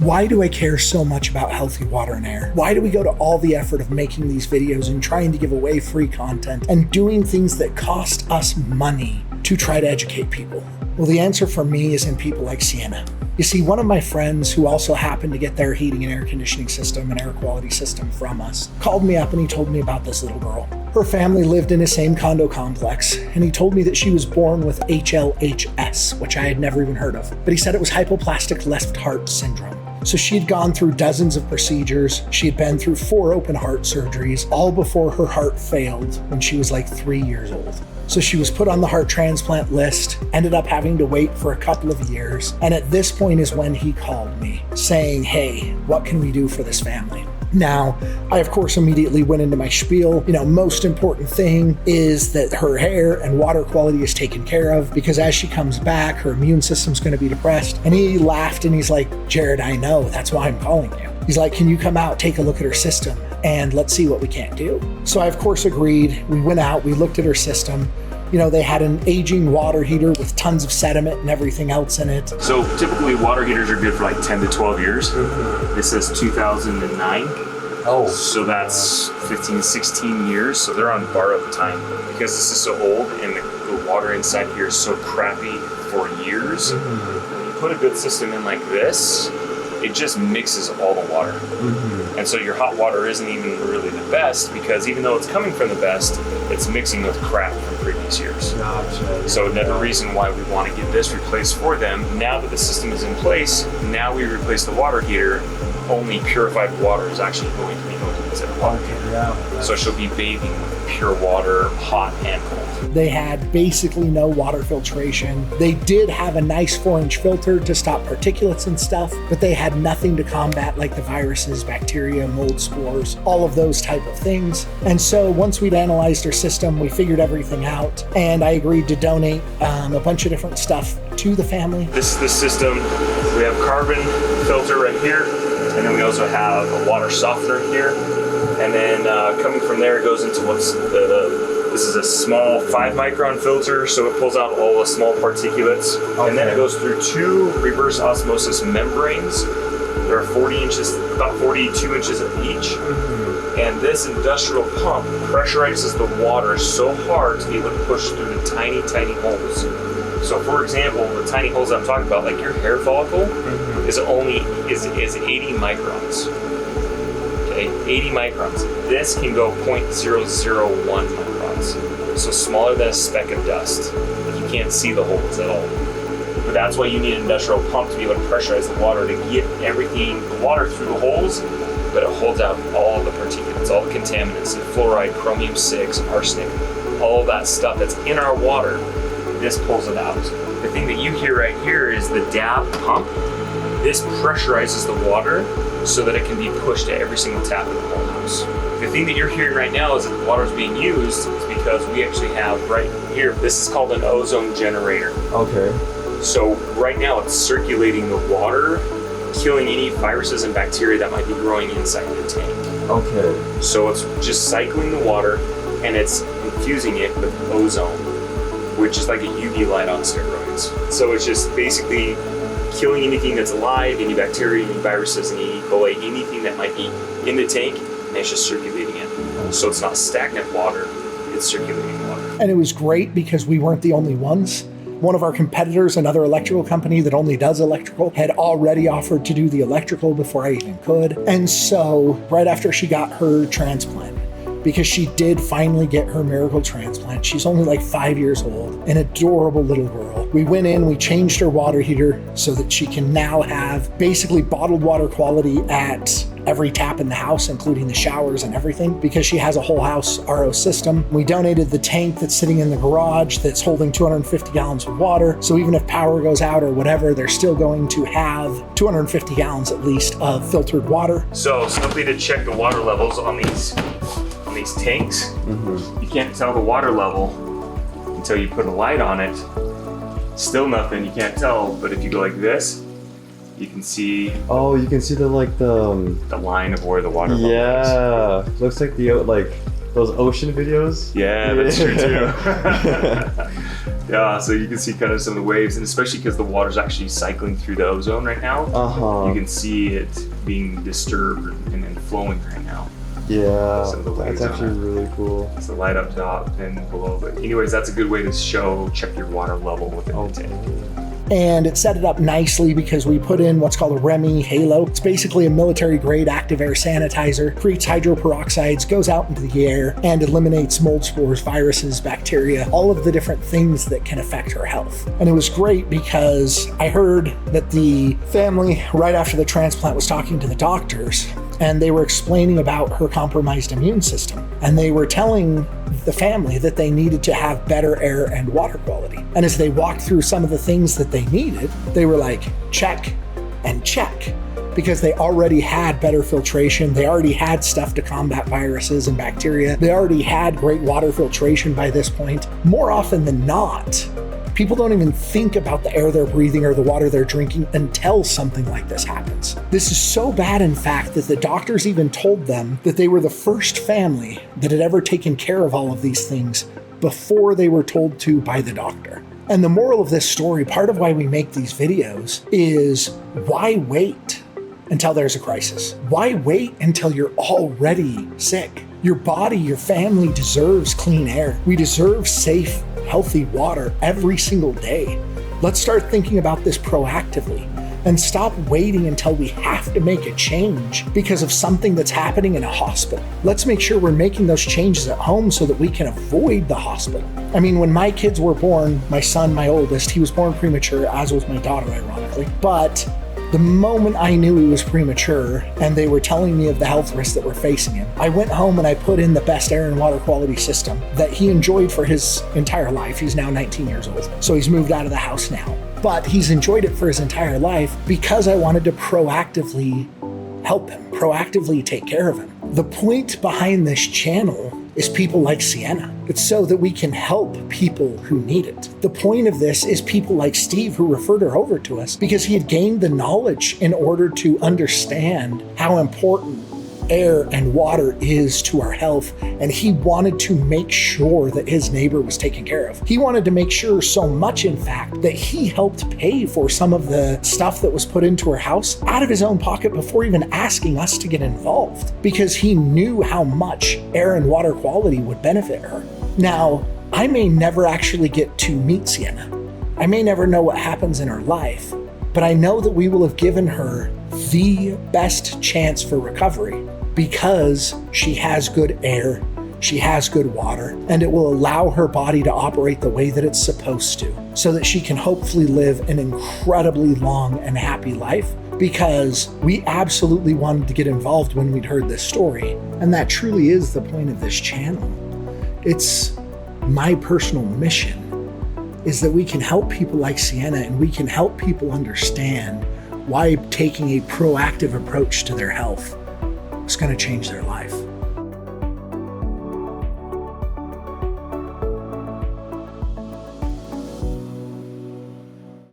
Why do I care so much about healthy water and air? Why do we go to all the effort of making these videos and trying to give away free content and doing things that cost us money to try to educate people? Well, the answer for me is in people like Sienna. You see, one of my friends who also happened to get their heating and air conditioning system and air quality system from us called me up and he told me about this little girl. Her family lived in the same condo complex, and he told me that she was born with HLHS, which I had never even heard of. But he said it was hypoplastic left heart syndrome. So she'd gone through dozens of procedures. She had been through 4 open heart surgeries, all before her heart failed when she was like 3 years old. So she was put on the heart transplant list, ended up having to wait for a couple of years. And at this point is when he called me saying, hey, what can we do for this family? Now, I of course immediately went into my spiel. Most important thing is that her hair and water quality is taken care of, because as she comes back, her immune system's going to be depressed. And he laughed and he's like, Jared, I know, that's why I'm calling you. He's like, can you come out, take a look at her system, and let's see what we can't do? So I of course agreed. We went out, we looked at her system. They had an aging water heater with tons of sediment and everything else in it. So typically water heaters are good for like 10 to 12 years. This says 2009. Oh. So that's 15, 16 years. So they're on borrowed time. Because this is so old and the water inside here is so crappy for years, when you put a good system in like this, it just mixes all the water. And so your hot water isn't even really the best, because even though it's coming from the best, it's mixing with crap from previous years. Gotcha. So another reason why we want to get this replaced for them, now that the system is in place, now we replace the water heater, only purified water is actually going to be going into the water heater. Yeah. So she'll be bathing with pure water, hot and cold. They had basically no water filtration. They did have a nice 4-inch filter to stop particulates and stuff, but they had nothing to combat like the viruses, bacteria, mold spores, all of those type of things. And so once we'd analyzed her system, we figured everything out, and I agreed to donate a bunch of different stuff to the family. This is the system. We have carbon filter right here, and then we also have a water softener here. And then coming from there, it goes into this is a small 5 micron filter, so it pulls out all the small particulates. Okay. And then it goes through 2 reverse osmosis membranes. There are 40 inches, about 42 inches of each. And this industrial pump pressurizes the water so hard to be able to push through the tiny, tiny holes. So for example, the tiny holes I'm talking about, like your hair follicle, is 80 microns. Okay, 80 microns. This can go 0.001 microns. So smaller than a speck of dust. You can't see the holes at all. But that's why you need an industrial pump to be able to pressurize the water to get the water through the holes, but it holds out all the particulates, all the contaminants, the fluoride, chromium-6, arsenic, all of that stuff that's in our water. This pulls it out. The thing that you hear right here is the dab pump. This pressurizes the water so that it can be pushed to every single tap in the whole house. The thing that you're hearing right now is that the water is being used is because we actually have right here, this is called an ozone generator. Okay. So right now it's circulating the water, killing any viruses and bacteria that might be growing inside the tank. Okay. So it's just cycling the water and it's infusing it with ozone, which is like a UV light on steroids. So it's just basically killing anything that's alive, any bacteria, any viruses, any E. coli, anything that might be in the tank, and it's just circulating it. So it's not stagnant water, it's circulating water. And it was great because we weren't the only ones. One of our competitors, another electrical company that only does electrical, had already offered to do the electrical before I even could. And so right after she got her transplant, because she did finally get her miracle transplant. She's only like 5 years old, an adorable little girl. We went in, we changed her water heater so that she can now have basically bottled water quality at every tap in the house, including the showers and everything, because she has a whole house RO system. We donated the tank that's sitting in the garage that's holding 250 gallons of water. So even if power goes out or whatever, they're still going to have 250 gallons at least of filtered water. So simply to check the water levels on these tanks, you can't tell the water level until you put a light on it. Still nothing, you can't tell, but if you go like this, you can see. Oh, you can see the line of where the water level is. Yeah, looks like those ocean videos. Yeah, that's true too. Yeah, so you can see kind of some of the waves, and especially because the water's actually cycling through the ozone right now, you can see it being disturbed and then flowing right now. Yeah, Some of the waves that's actually really cool. It's the light up top and below. But anyways, that's a good way to check your water level within the tank. And it set it up nicely because we put in what's called a REMI halo. It's basically a military-grade active air sanitizer, creates hydroperoxides, goes out into the air, and eliminates mold spores, viruses, bacteria, all of the different things that can affect her health. And it was great because I heard that the family, right after the transplant, was talking to the doctors, and they were explaining about her compromised immune system. And they were telling the family that they needed to have better air and water quality. And as they walked through some of the things that they needed, they were like, check and check, because they already had better filtration. They already had stuff to combat viruses and bacteria. They already had great water filtration by this point. More often than not, people don't even think about the air they're breathing or the water they're drinking until something like this happens. This is so bad, in fact, that the doctors even told them that they were the first family that had ever taken care of all of these things before they were told to by the doctor. And the moral of this story, part of why we make these videos, is why wait until there's a crisis? Why wait until you're already sick? Your body, your family deserves clean air. We deserve safe, healthy water every single day. Let's start thinking about this proactively and stop waiting until we have to make a change because of something that's happening in a hospital. Let's make sure we're making those changes at home so that we can avoid the hospital. I mean, when my kids were born, my son, my oldest, he was born premature, as was my daughter, ironically. But the moment I knew he was premature and they were telling me of the health risks that were facing him, I went home and I put in the best air and water quality system that he enjoyed for his entire life. He's now 19 years old, so he's moved out of the house now. But he's enjoyed it for his entire life because I wanted to proactively help him, proactively take care of him. The point behind this channel is people like Sienna. It's so that we can help people who need it. The point of this is people like Steve, who referred her over to us because he had gained the knowledge in order to understand how important air and water is to our health, and he wanted to make sure that his neighbor was taken care of. He wanted to make sure so much, in fact, that he helped pay for some of the stuff that was put into her house out of his own pocket before even asking us to get involved, because he knew how much air and water quality would benefit her. Now, I may never actually get to meet Sienna. I may never know what happens in her life, but I know that we will have given her the best chance for recovery because she has good air, she has good water, and it will allow her body to operate the way that it's supposed to, so that she can hopefully live an incredibly long and happy life, because we absolutely wanted to get involved when we'd heard this story. And that truly is the point of this channel. It's my personal mission, is that we can help people like Sienna, and we can help people understand why taking a proactive approach to their health is going to change their life.